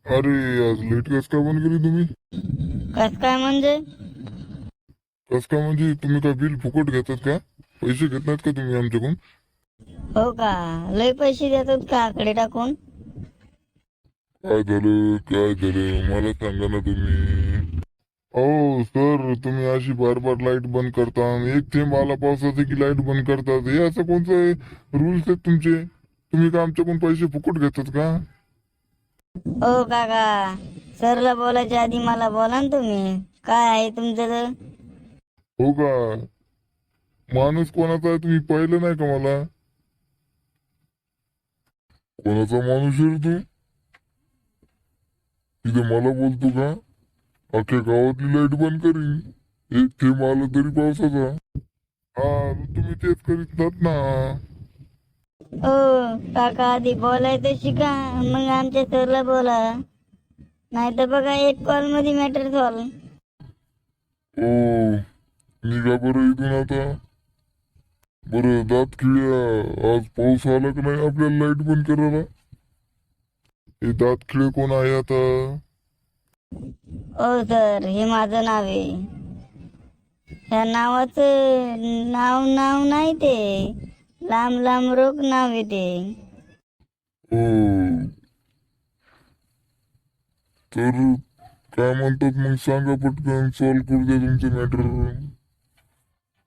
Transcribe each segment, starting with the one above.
अरे आज लेट कस काय बंद केली तुम्ही? कस काय म्हणजे? कस काय म्हणजे तुम्ही काय बिल फुकट घेतात का? पैसे घेत नाहीत का तुम्ही आमच्याकडून? हो का? लय पैसे देतात का आकडे टाकून? काय झालं मला सांगा ना तुम्ही. अहो सर, तुम्ही अशी बार बार लाईट बंद करता आणि एक थेंब आला पावसाचा की लाईट बंद करतात. हे असं कोणतं रूल्स आहेत तुमचे? तुम्ही का आमच्याकडून पैसे फुकट घेतात का? ओ काका, सरला बोलायच्या आधी मला बोला ना तुम्ही. काय आहे तुमचं तर? हो का? माणूस कोणाचा आहे तुम्ही पाहिलं नाही का मला? कोणाचा माणूस आहे रे तू? इथे मला बोलतो का? अख्ख्या गावातली लाईट बंद करीन एक थेंब आला तरी पावसाचा. हा, तुम्ही तेच करीत ना. ओ काका, आधी बोलायचं शिका, मग आमच्या सरला बोला. नाही तर बघा, एक कॉल मध्ये मॅटर सॉल्व. ओ, निघा बरं इथून आता. बरं दात खिळ्या, आज पाऊस आला का नाही आपल्याला लाईट बंद करायला? हे दात खिळे कोण आहे आता? ओ सर, हे माझं नाव आहे. ह्या नावाचं नाव नाव नाही ते. लांब लांब रोग नाव आहे ते. ओ, तर काय म्हणतात मग सांगा पटकन, सॉल्व करू द्या तुमचं मॅटर.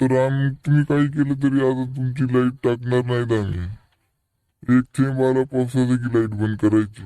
तर तुम्ही काही केलं तरी आता तुमची लाईट टाकणार नाहीत आम्ही. एक थेंब आला पावसाचा की लाईट बंद करायची.